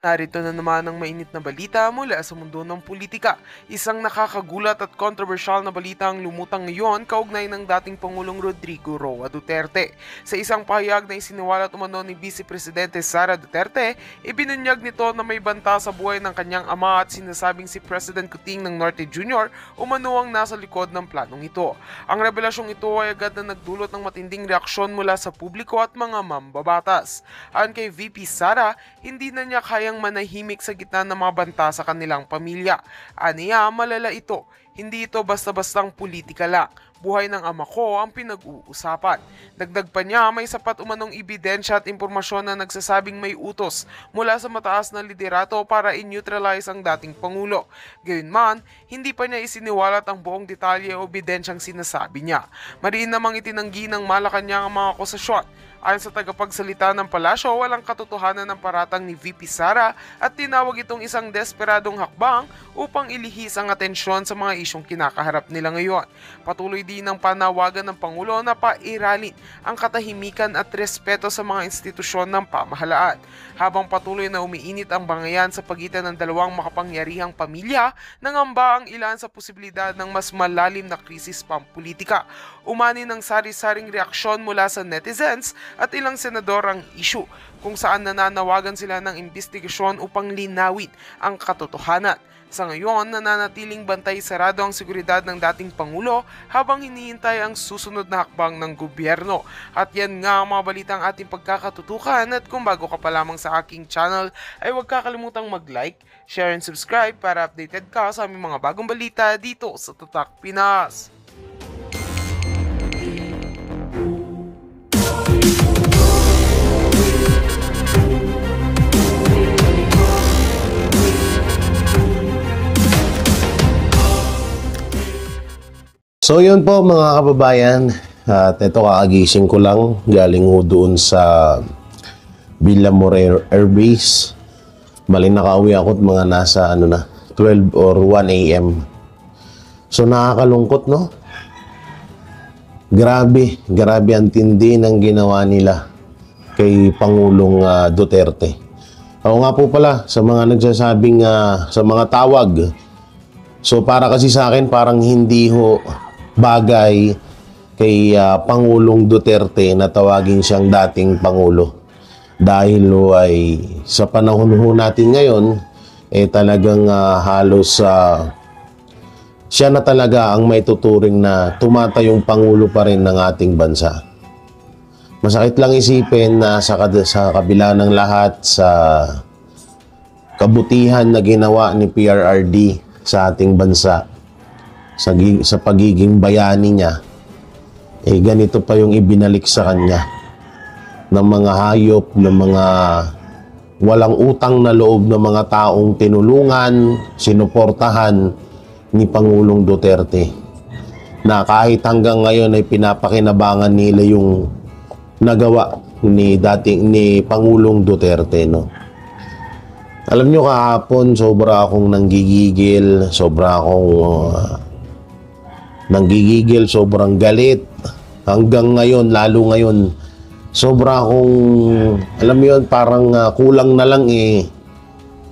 Narito na naman ang mainit na balita mula sa mundo ng politika. Isang nakakagulat at kontrobersyal na balita ang lumutang ngayon kaugnay ng dating Pangulong Rodrigo Roa Duterte. Sa isang pahayag na isiniwalat umano ni Vice Presidente Sara Duterte, ibinunyag nito na may banta sa buhay ng kanyang ama at sinasabing si President Kuting ng Norte Jr. umano ang nasa likod ng planong ito. Ang revelasyong ito ay agad na nagdulot ng matinding reaksyon mula sa publiko at mga mambabatas. Ayon kay VP Sara, hindi na niya kayang manahimik sa gitna ng mga banta sa kanilang pamilya. Aniya, malala ito. Hindi ito basta-bastang politika lang. Buhay ng ama ko ang pinag-uusapan. Dagdag pa niya, may sapat umanong ebidensya at impormasyon na nagsasabing may utos mula sa mataas na liderato para i-neutralize ang dating Pangulo. Gayunman, hindi pa niya isiniwalat ang buong detalye o ebidensyang sinasabi niya. Mariin namang itinanggi ng Malacanang ang mga akusasyon. Ayon sa tagapagsalita ng palasyo, walang katotohanan ng paratang ni VP Sara at tinawag itong isang desperadong hakbang upang ilihis ang atensyon sa mga isyong kinakaharap nila ngayon. Patuloy din ang panawagan ng Pangulo na pairalin ang katahimikan at respeto sa mga institusyon ng pamahalaan. Habang patuloy na umiinit ang bangayan sa pagitan ng dalawang makapangyarihang pamilya, nangamba ang ilan sa posibilidad ng mas malalim na krisis pampolitika. Umani ng sari-saring reaksyon mula sa netizens at ilang senador ang issue kung saan nananawagan sila ng investigasyon upang linawin ang katotohanan. Sa ngayon, nananatiling bantay sarado ang seguridad ng dating Pangulo habang hinihintay ang susunod na hakbang ng gobyerno. At yan nga ang mga balitang ating pagkakatutukan at kung bago ka pa lamang sa aking channel ay huwag kakalimutang mag-like, share and subscribe para updated ka sa aming mga bagong balita dito sa Tatak Pinas. So yun po mga kababayan, at ito kakagising ko lang galing ho doon sa Villamor Air Base. Bali nakauwi ako at mga nasa 12 or 1 AM. So nakakalungkot, no? Grabe ang tindi ng ginawa nila kay Pangulong Duterte. Ako nga po pala sa mga nagsasabing sa mga tawag. So para kasi sa akin parang hindi ho bagay kay Pangulong Duterte na tawagin siyang dating Pangulo. Dahil ay sa panahon ho natin ngayon, talagang halos siya na talaga ang may tuturing na tumatayong Pangulo pa rin ng ating bansa. Masakit lang isipin na sa kabila ng lahat sa kabutihan na ginawa ni PRRD sa ating bansa, sa pagiging bayani niya, ganito pa yung ibinalik sa kanya ng mga hayop, ng mga walang utang na loob ng mga taong tinulungan, sinuportahan ni Pangulong Duterte, na kahit hanggang ngayon ay pinapakinabangan nila yung nagawa ni Pangulong Duterte, no? Alam nyo, kahapon sobra akong nanggigigil, sobrang galit. Hanggang ngayon, lalo ngayon, sobra akong, alam mo yun, parang kulang na lang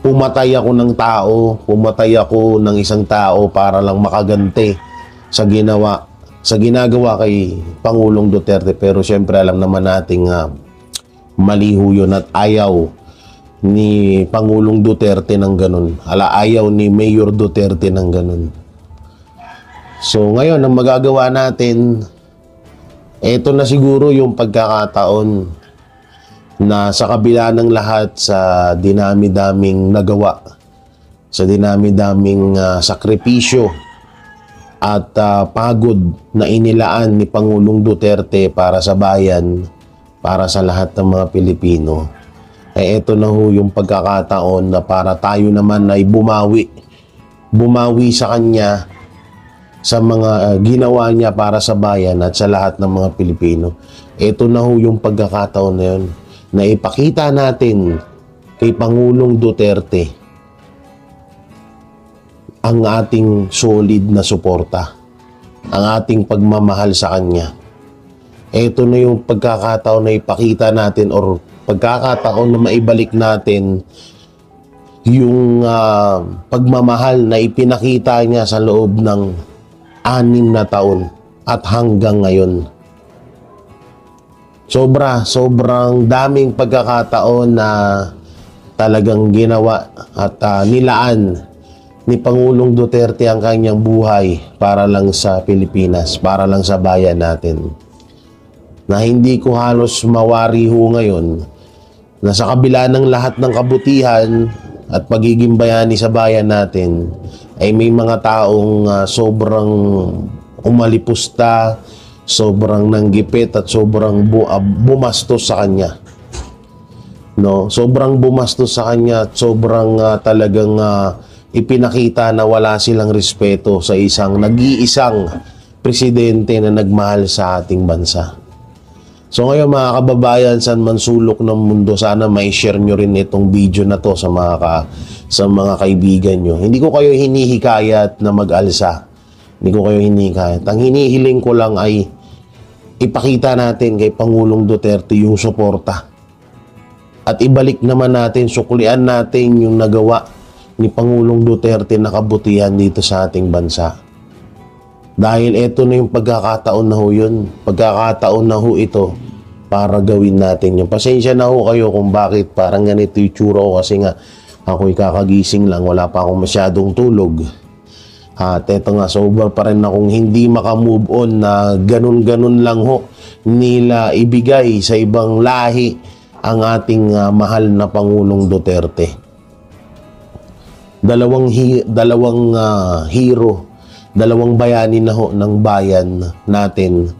pumatay ako ng isang tao para lang makaganti sa ginagawa kay Pangulong Duterte. Pero syempre alam naman nating mali ho yun at ayaw ni Pangulong Duterte ng ganun. Ayaw ni Mayor Duterte ng ganun. So ngayon, ang magagawa natin, eto na siguro yung pagkakataon na sa kabila ng lahat, sa dinami-daming nagawa, sa dinami-daming sakripisyo at pagod na inilaan ni Pangulong Duterte para sa bayan, para sa lahat ng mga Pilipino, eto na ho yung pagkakataon na para tayo naman ay bumawi sa kanya sa mga ginawa niya para sa bayan at sa lahat ng mga Pilipino. Ito na ho yung pagkakataon na yun na ipakita natin kay Pangulong Duterte ang ating solid na suporta, ang ating pagmamahal sa kanya. Ito na yung pagkakataon na ipakita natin or pagkakataon na maibalik natin yung pagmamahal na ipinakita niya sa loob ng 6 na taon at hanggang ngayon. Sobrang daming pagkakataon na talagang ginawa at nilaan ni Pangulong Duterte ang kanyang buhay para lang sa Pilipinas, para lang sa bayan natin. Na hindi ko halos mawari ho ngayon na sa kabila ng lahat ng kabutihan at pagiging bayani sa bayan natin ay may mga taong sobrang umalipusta, sobrang nanggipit at sobrang bumastos sa kanya. No, sobrang bumastos sa kanya at sobrang talagang ipinakita na wala silang respeto sa isang nag-iisang presidente na nagmahal sa ating bansa. So ngayon mga kababayan, saan man sulok ng mundo, sana may share nyo rin itong video na to sa mga kaibigan nyo. Hindi ko kayo hinihikayat na mag-alsa. Hindi ko kayo hinihikayat. Ang hinihiling ko lang ay ipakita natin kay Pangulong Duterte yung suporta. At ibalik naman natin, suklian natin yung nagawa ni Pangulong Duterte na kabutihan dito sa ating bansa. Dahil ito na yung pagkakataon na ho yun. Pagkakataon na ho ito para gawin natin yun. Pasensya na ho kayo kung bakit parang ganito yung tsura ko kasi nga ako'y kakagising lang. Wala pa akong masyadong tulog. At eto nga, sober pa rin akong hindi makamove on na ganun-ganun lang ho nila ibigay sa ibang lahi ang ating mahal na Pangulong Duterte. Dalawang hero, dalawang bayani na ho ng bayan natin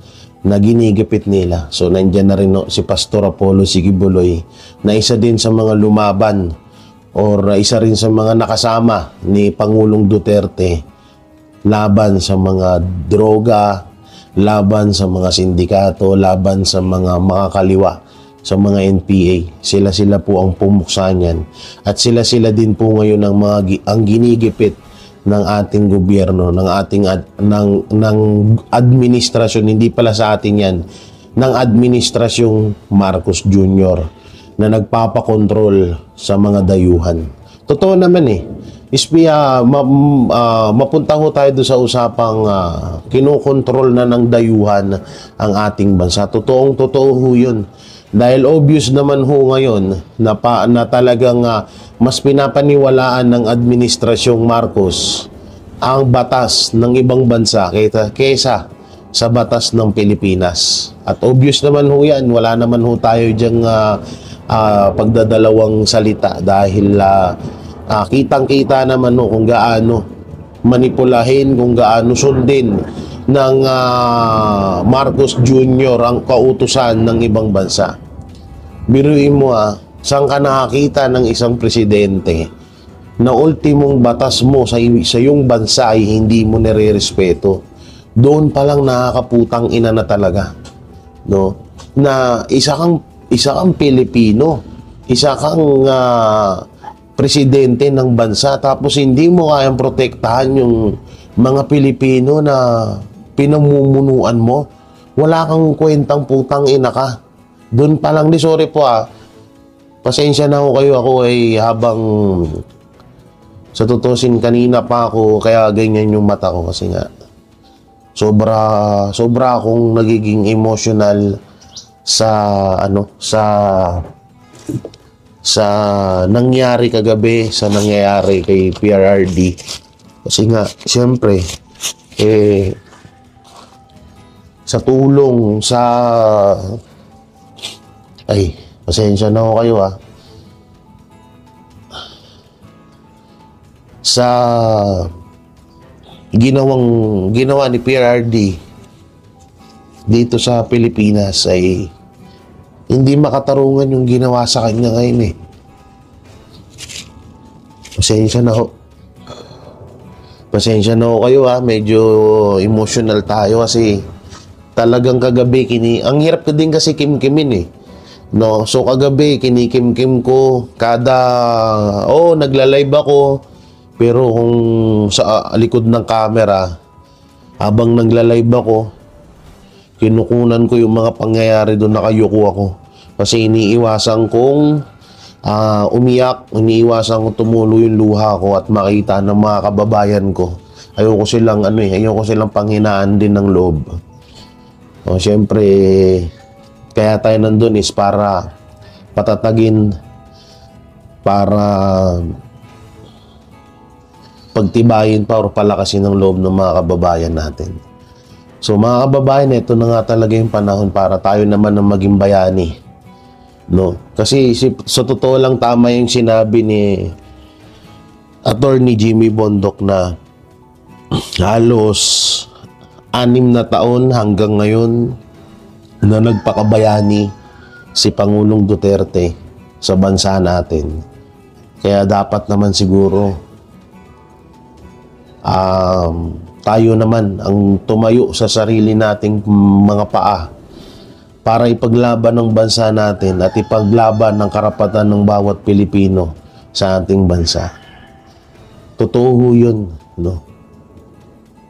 na ginigipit nila. So nandiyan na rin ho, si Pastor Apollo Sigibuloy na isa din sa mga lumaban or isa rin sa mga nakasama ni Pangulong Duterte laban sa mga droga, laban sa mga sindikato, laban sa mga makakaliwa, sa mga NPA. Sila po ang pumuksa niyan. At sila din po ngayon ang ginigipit ng ating gobyerno, ng administrasyon, hindi pala sa atin yan, ng administrasyong Marcos Jr. na nagpapakontrol sa mga dayuhan. Totoo naman mapunta ho tayo doon sa usapang kinokontrol na ng dayuhan ang ating bansa. Totoo ho yun. Dahil obvious naman ho ngayon na talagang mas pinapaniwalaan ng administrasyong Marcos ang batas ng ibang bansa kaysa sa batas ng Pilipinas. At obvious naman ho yan, wala naman ho tayo dyang pagdadalawang salita dahil kitang-kita naman ho kung gaano manipulahin, kung gaano sundin ng Marcos Jr. ang kautusan ng ibang bansa. Biruin mo saan ka nakakita ng isang presidente na ultimong batas mo sa iyong bansa ay hindi mo nire-respeto. Doon pa lang nakakaputang ina na talaga. No? Na isa kang Pilipino, isa kang presidente ng bansa tapos hindi mo kayang protektahan yung mga Pilipino na pinamumunuan mo. Wala kang kwentang putang ina ka. Doon pa lang, sorry po pasensya na ho kayo, ako ay habang sa tutusin kanina pa ako, kaya ganyan yung mata ko kasi nga sobra akong nagiging emotional sa nangyari kagabi, sa nangyayari kay PRRD. Kasi nga, siyempre, sa tulong pasensya na ho kayo sa ginawa ni PRRD dito sa Pilipinas ay hindi makatarungan yung ginawa sa kanya ngayon Pasensya na ho kayo medyo emotional tayo kasi talagang kagabi ang hirap ko din kasi kimkimin no, so kagabi kinikim-kim ko nagla-live ako pero kung sa likod ng camera habang nagla-live ako kinukunan ko yung mga pangyayari doon, nakayuko ako kasi iniiwasan kong umiyak, iniiwasan ko tumulo yung luha ko at makita ng mga kababayan ko. Ayoko silang panghinaan din ng loob. O, syempre, kaya tayo nandun is para patatagin, para pagtibayin pa o palakasin ng loob ng mga kababayan natin. So mga kababayan, ito na nga talaga yung panahon para tayo naman ang maging bayani. No? Kasi sa totoo lang, tama yung sinabi ni Attorney Jimmy Bondoc na halos 6 na taon hanggang ngayon na nagpakabayani si Pangulong Duterte sa bansa natin. Kaya dapat naman siguro tayo naman ang tumayo sa sarili nating mga paa para ipaglaban ng bansa natin at ipaglaban ng karapatan ng bawat Pilipino sa ating bansa. Totoo yun, no?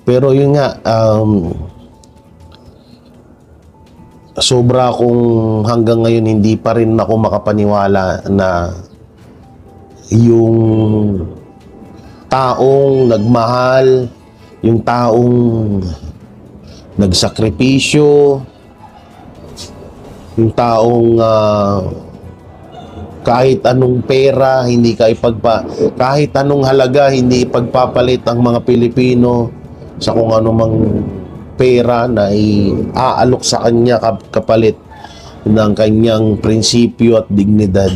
Pero yun nga, sobra akong hanggang ngayon hindi pa rin ako makapaniwala na yung taong nagmahal, yung taong nagsakripisyo, yung taong kahit anong pera, kahit anong halaga, hindi ipagpapalit ang mga Pilipino sa kung anumang pera na iaalok sa kanya kapalit ng kanyang prinsipyo at dignidad.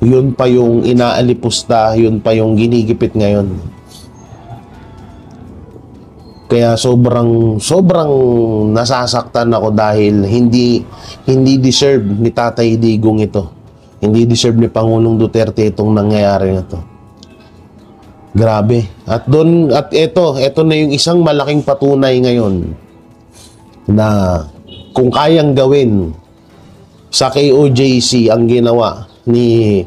Yun pa yung inaalipusta, yun pa yung ginigipit ngayon. Kaya sobrang nasasaktan ako dahil hindi deserve ni Tatay Digong ito. Hindi deserve ni Pangulong Duterte itong nangyayari na to. Grabe. At ito na yung isang malaking patunay ngayon na kung kayang gawin sa KOJC ang ginawa ni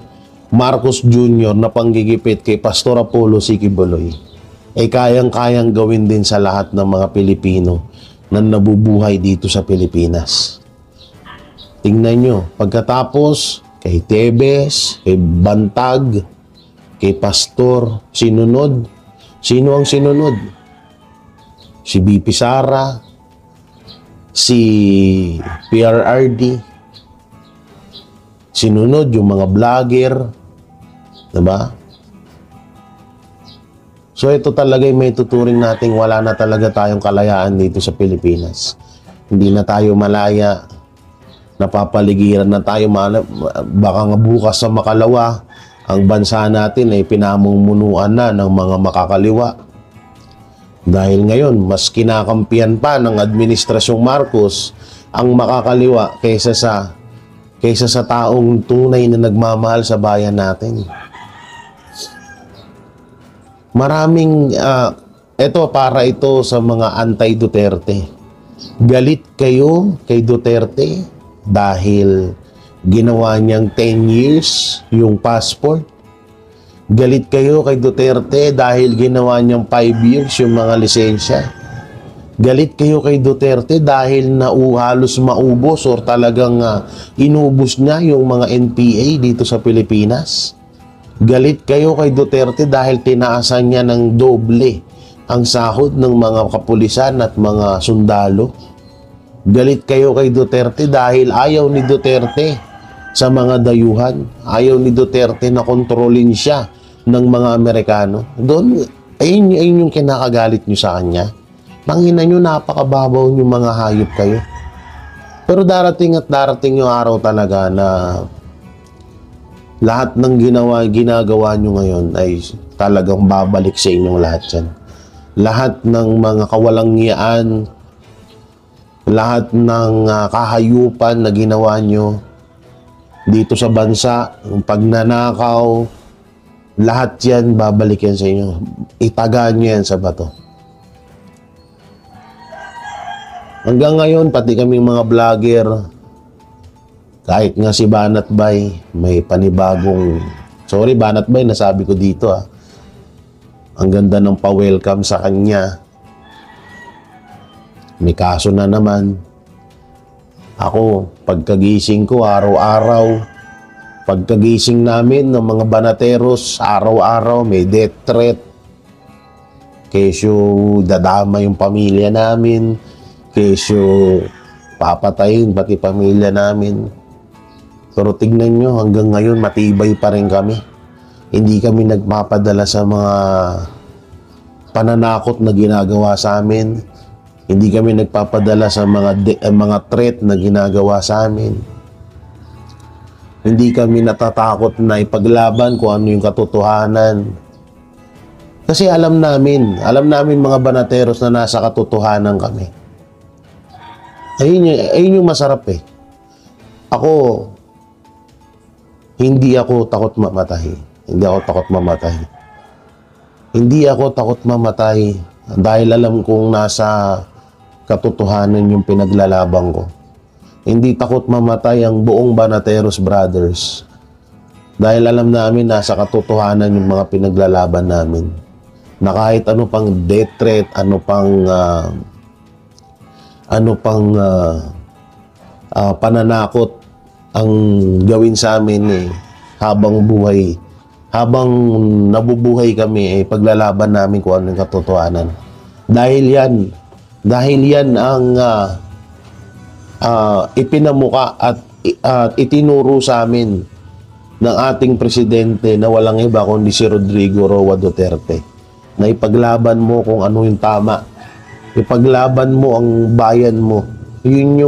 Marcos Jr. na panggigipit kay Pastor Apollo C. Quiboloy, kayang-kayang gawin din sa lahat ng mga Pilipino na nabubuhay dito sa Pilipinas. Tingnan nyo, pagkatapos kay Tebes, kay Bantag, kay Pastor, sinunod. Sino ang sinunod? Si BP Sara, si PRRD, sinunod yung mga vlogger, diba? So ito talaga may tuturing nating wala na talaga tayong kalayaan dito sa Pilipinas. Hindi na tayo malaya, napapaligiran na tayo, baka nga bukas sa makalawa, ang bansa natin ay pinamumunuan na ng mga makakaliwa. Dahil ngayon, mas kinakampihan pa ng Administrasyong Marcos ang makakaliwa kaysa sa taong tunay na nagmamahal sa bayan natin. Maraming, ito sa mga anti-Duterte. Galit kayo kay Duterte dahil ginawa niyang 10 years yung passport. Galit kayo kay Duterte dahil ginawa niyang 5 years yung mga lisensya. Galit kayo kay Duterte dahil halos maubos or talagang inubos niya yung mga NPA dito sa Pilipinas. Galit kayo kay Duterte dahil tinaasan niya ng doble ang sahod ng mga kapulisan at mga sundalo. Galit kayo kay Duterte dahil ayaw ni Duterte sa mga dayuhan. Ayaw ni Duterte na kontrolin siya ng mga Amerikano. Ayun yung kinakagalit nyo sa kanya. Tangina nyo, napakababaw nyo mga hayop kayo. Pero darating yung araw talaga na lahat ng ginagawa nyo ngayon ay talagang babalik sa inyong lahat yan. Lahat ng mga kawalangyaan, lahat ng kahayupan na ginawa nyo dito sa bansa, yung pagnanakaw, lahat yan babalik yan sa inyo. Itagaan nyo yan sa bato. Hanggang ngayon, pati kaming mga vlogger, kahit nga si Banat Bay, may panibagong... Sorry, Banat Bay, nasabi ko dito Ang ganda ng pa-welcome sa kanya. May kaso na naman. Ako, pagkagising ko, araw-araw, Pagkagising namin ng mga banateros, araw-araw may death threat. Kesyo dadama yung pamilya namin. Kesyo papatayin pati pamilya namin. Pero tignan nyo, hanggang ngayon matibay pa rin kami. Hindi kami nagpapadala sa mga pananakot na ginagawa sa amin. Hindi kami nagpapadala sa mga threat na ginagawa sa amin. Hindi kami natatakot na ipaglaban kung ano yung katotohanan. Kasi alam namin mga banateros na nasa katotohanan kami. Ayun yung masarap eh. Hindi ako takot mamatay. Hindi ako takot mamatay dahil alam kong nasa katotohanan yung pinaglalaban ko. Hindi takot mamatay ang buong Banateros Brothers dahil alam namin nasa katotohanan yung mga pinaglalaban namin. Na kahit ano pang death threat, ano pang pananakot ang gawin sa amin habang nabubuhay kami paglalaban namin kung ano yung katotohanan. Dahil yan ang ipinamuka at itinuro sa amin ng ating presidente na walang iba kundi si Rodrigo Roa Duterte, na ipaglaban mo kung ano yung tama, ipaglaban mo ang bayan mo. Yun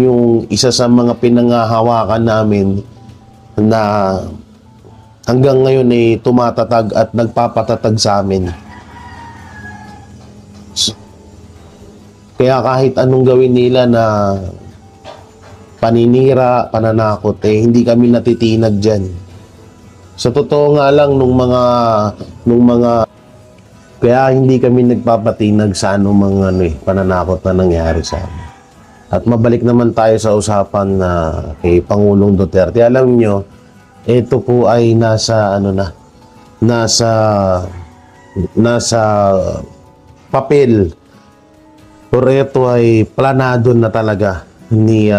yung isa sa mga pinangahawakan namin na hanggang ngayon ay tumatatag at nagpapatatag sa amin. Kaya kahit anong gawin nila na paninira, pananakot, hindi kami natitinag dyan. Sa totoo nga lang, kaya hindi kami nagpapatinag sa anong pananakot na nangyari sa amin. At mabalik naman tayo sa usapan na kay Pangulong Duterte. Alam nyo, ito po ay nasa papel. Pero ito ay planado na talaga ni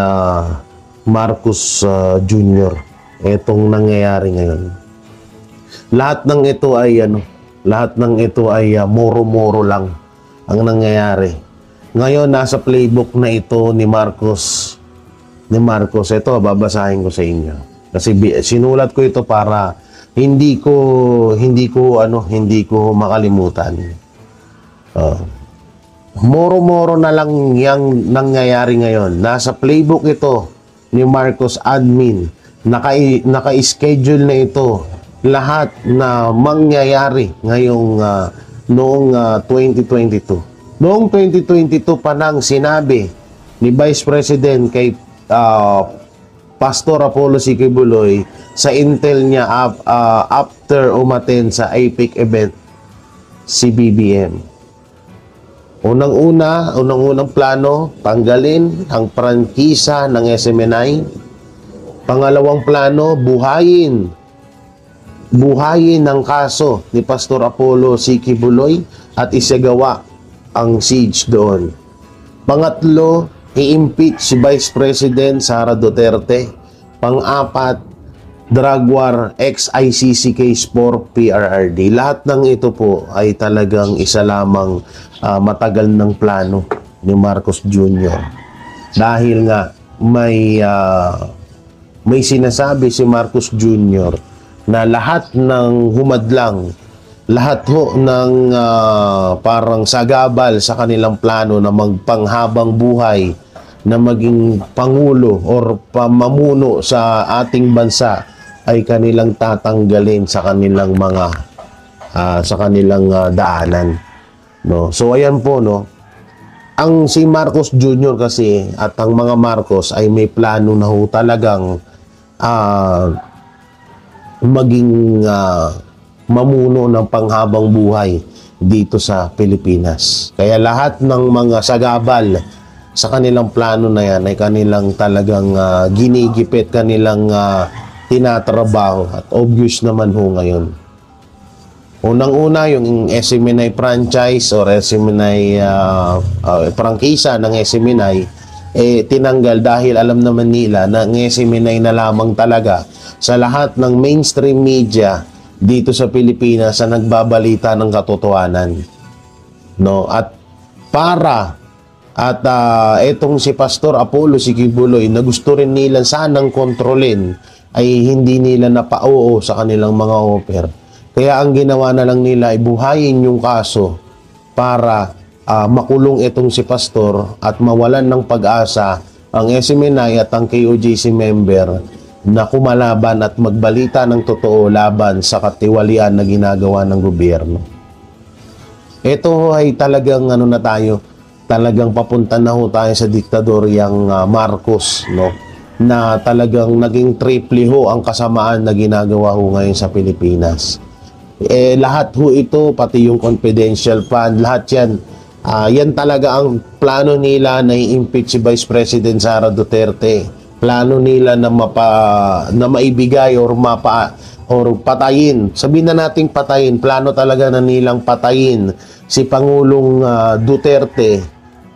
Marcos Jr. Itong nangyayari ngayon. Lahat ng ito ay moro-moro lang ang nangyayari. Ngayon nasa playbook na ito ni Marcos. Ito babasahin ko sa inyo. Kasi sinulat ko ito para hindi ko makalimutan. Moro-moro na lang yang nangyayari ngayon. Nasa playbook ito ni Marcos admin. Naka-schedule na ito lahat na mangyayari ngayong noong 2022. Noong 2022 pa nang sinabi ni Vice President kay Pastor Apollo C. Quiboloy sa intel niya after umattend sa APEC event si BBM. Unang-unang plano, tanggalin ang prangkisa ng SMNI. Pangalawang plano, buhayin ang kaso ni Pastor Apollo C. Quiboloy at isagawa ang siege doon. Pangatlo, i-impeach si Vice President Sara Duterte. Pang-apat, drug war ex-ICC case for PRRD. Lahat ng ito po ay talagang isa lamang matagal ng plano ni Marcos Jr. Dahil nga may sinasabi si Marcos Jr. na lahat ng humadlang, lahat ng parang sagabal sa kanilang plano na magpanghabang buhay, na maging pangulo or pamamuno sa ating bansa ay kanilang tatanggalin sa kanilang mga daanan. No? So ayan po, no. Ang si Marcos Jr. kasi at ang mga Marcos ay may plano na ho talagang maging mamuno ng panghabang buhay dito sa Pilipinas. Kaya lahat ng mga sagabal sa kanilang plano na yan ay kanilang talagang ginigipit, kanilang tinatrabaho at obvious naman ho ngayon. Unang-una, yung SMNI franchise or SMNI prangkisa ng SMNI, tinanggal dahil alam naman nila na ang SMNI na lamang talaga sa lahat ng mainstream media dito sa Pilipinas sa nagbabalita ng katotohanan. No? Etong si Pastor Apollo Sikibuloy na gusto rin nila sanang kontrolin ay hindi nila napauo sa kanilang mga offer. Kaya ang ginawa na lang nila ay buhayin yung kaso para makulong itong si Pastor at mawalan ng pag-asa ang SMNI at ang KOJC member na kumalaban at magbalita ng totoo laban sa katiwalian na ginagawa ng gobyerno. Ito ay talagang talagang papunta na ho tayo sa diktadoryang Marcos, no? Na talagang naging triple ho ang kasamaan na ginagawa ho ngayon sa Pilipinas. Lahat ho ito, pati yung confidential fund, lahat yan. Yan talaga ang plano nila na i-impeach si Vice President Sara Duterte. Plano nila na maibigay or patayin. Sabihin na nating patayin. Plano talaga na nilang patayin si Pangulong Duterte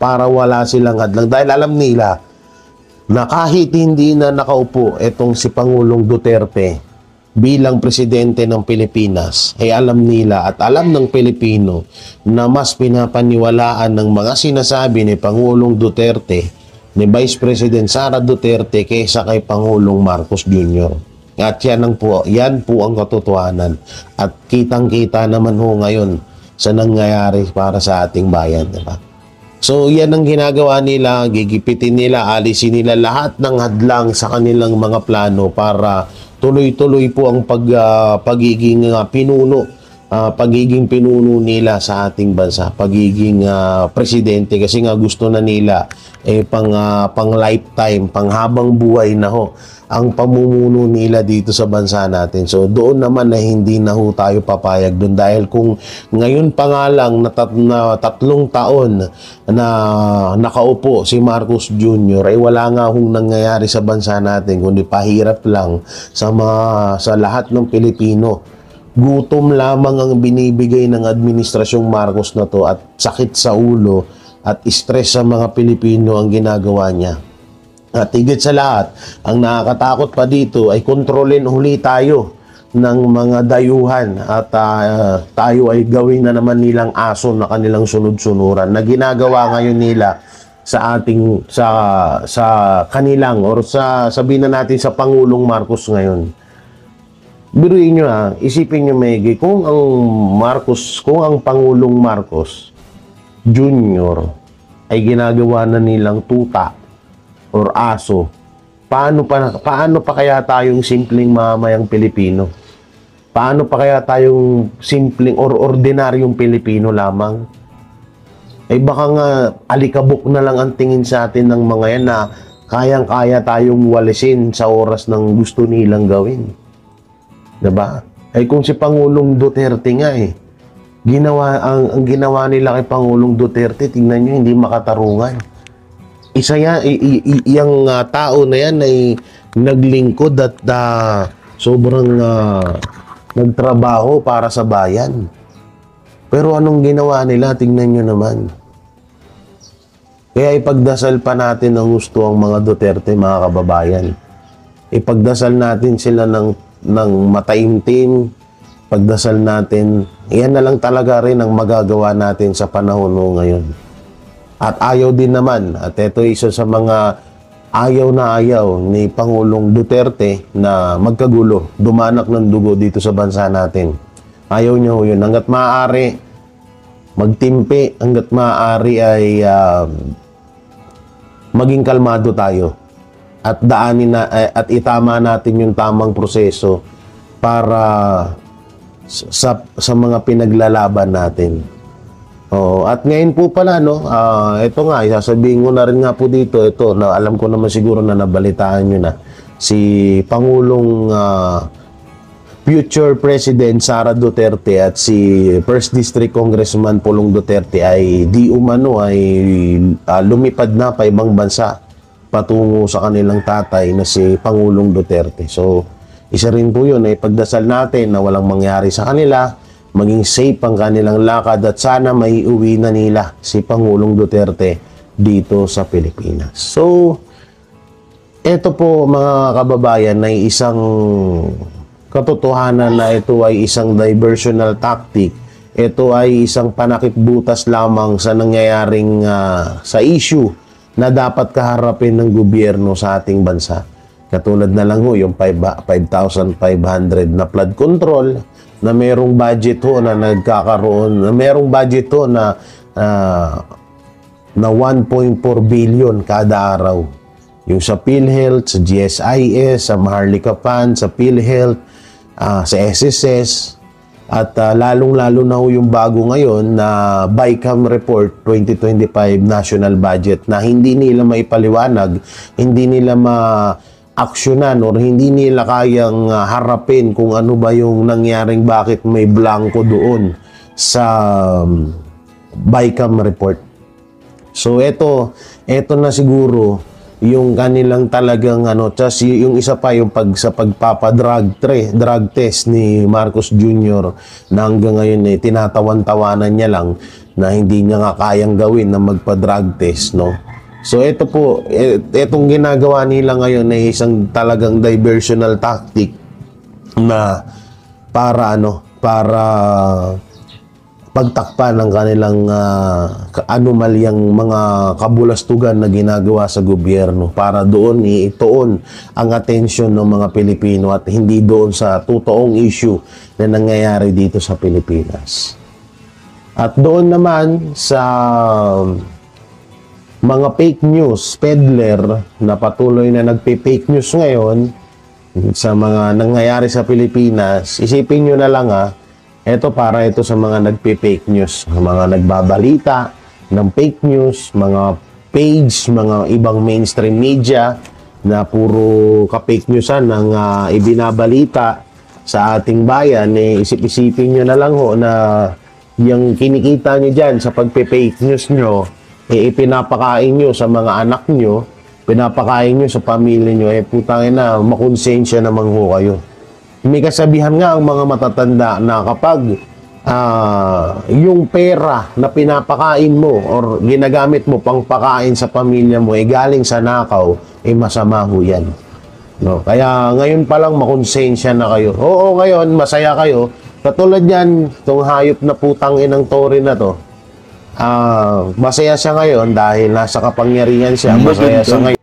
para wala silang hadlang. Dahil alam nila na kahit hindi na nakaupo itong si Pangulong Duterte bilang presidente ng Pilipinas, ay alam nila at alam ng Pilipino na mas pinapaniwalaan ng mga sinasabi ni Pangulong Duterte, ni Vice President Sara Duterte kaysa kay Pangulong Marcos Jr. At yan po ang katotohanan. At kitang-kita naman ho ngayon sa nangyayari para sa ating bayan, diba? So yan ang ginagawa nila, gigipitin nila, alisin nila lahat ng hadlang sa kanilang mga plano para tuloy-tuloy po ang pagiging pinuno nila sa ating bansa, pagiging presidente, kasi nga gusto na nila pang lifetime, pang habang buhay na ho ang pamumuno nila dito sa bansa natin. So doon naman na hindi na ho tayo papayag doon, dahil kung ngayon pa nga lang na 3 taon na nakaupo si Marcos Jr. ay wala nga hong nangyayari sa bansa natin kundi pahirap lang sa lahat ng Pilipino. Gutom lamang ang binibigay ng administrasyong Marcos na to, at sakit sa ulo at stress sa mga Pilipino ang ginagawa niya. At higit sa lahat, ang nakakatakot pa dito ay kontrolin uli tayo ng mga dayuhan at tayo ay gawin na naman nilang aso na kanilang sunod-sunuran na ginagawa ngayon nila sa kanilang or sabihin na natin sa Pangulong Marcos ngayon. Biruin nyo isipin nyo maigi, kung ang Pangulong Marcos Jr. ay ginagawa na nilang tuta or aso, paano pa kaya tayong simpleng mamamayang Pilipino? Paano pa kaya tayong simpleng or ordinaryong Pilipino lamang? Baka nga alikabok na lang ang tingin sa atin ng mga yan na kayang-kaya tayong walisin sa oras ng gusto nilang gawin. Diba? Kung si Pangulong Duterte nga ang ginawa nila kay Pangulong Duterte, tingnan nyo, hindi makatarungan. Isa yan, yung tao na yan ay naglingkod at sobrang nagtrabaho para sa bayan. Pero anong ginawa nila? Tingnan nyo naman. Kaya ipagdasal pa natin ang gusto ang mga Duterte, mga kababayan. Ipagdasal natin sila ng mataimtim. Pagdasal natin, yan na lang talaga rin ang magagawa natin sa panahon ngayon. At ayaw din naman, at ito isa sa mga ayaw na ayaw ni Pangulong Duterte na magkagulo, dumanak ng dugo dito sa bansa natin. Ayaw niya ho yun. Hanggat maaari, magtimpi, hanggat maaari ay maging kalmado tayo. At at itama natin yung tamang proseso para sa mga pinaglalaban natin. At ngayon po pala, ito nga, sasabihin ko na rin nga po dito, ito, na alam ko naman siguro na nabalitaan nyo na, si Pangulong future President Sara Duterte at si First District Congressman Pulong Duterte ay lumipad na pa ibang bansa patungo sa kanilang tatay na si Pangulong Duterte. So, isa rin po yun, pagdasal natin na walang mangyari sa kanila, maging safe ang kanilang lakad at sana maiuwi na nila si Pangulong Duterte dito sa Pilipinas. So, ito po mga kababayan ay isang katotohanan na ito ay isang diversional tactic. Ito ay isang panakipbutas lamang sa nangyayaring sa issue na dapat kaharapin ng gobyerno sa ating bansa. Katulad na lang ho yung 5,500 na flood control na merong budget ho na nagkakaroon, na merong budget ho na 1.4 billion kada araw. Yung sa PhilHealth, sa GSIS, sa Maharlika Fund, sa PhilHealth, sa SSS, at lalong-lalo na ho yung bago ngayon na BICAM Report 2025 National Budget na hindi nila maipaliwanag, hindi nila ma-aksyonan or hindi nila kayang harapin kung ano ba yung nangyaring bakit may blanco doon sa BICAM Report. So ito na siguro yung kanilang talagang tas yung isa pa yung sa drug test ni Marcos Jr. na hanggang ngayon tinatawan-tawanan niya lang na hindi niya nga kayang gawin na magpa-drug test, no. So ito po, itong ginagawa nila ngayon ay isang talagang diversional tactic na para pagtakpan ng kanilang anomalyang mga kabulastugan na ginagawa sa gobyerno para doon ituon ang atensyon ng mga Pilipino at hindi doon sa totoong issue na nangyayari dito sa Pilipinas. At doon naman sa mga fake news peddler na patuloy na nagpe-fake news ngayon sa mga nangyayari sa Pilipinas, isipin nyo na lang ito para ito sa mga nagpe-fake news, mga nagbabalita ng fake news, mga page, mga ibang mainstream media na puro ka-fake newsan ng ibinabalita sa ating bayan. Isip-isipin nyo na lang ho na yung kinikita nyo dyan sa pagpe-fake news nyo, ipinapakain nyo sa mga anak nyo, pinapakain nyo sa pamilya nyo, putangin na, makonsensya naman ho kayo. May kasabihan nga ang mga matatanda na kapag yung pera na pinapakain mo or ginagamit mo pang pakain sa pamilya mo galing sa nakaw, masama ho yan. No? Kaya ngayon pa lang makonsensya na kayo. Oo, ngayon masaya kayo. Katulad yan, itong hayop na putang inang Tory na to. Masaya siya ngayon dahil nasa kapangyarihan siya. Masaya siya ngayon.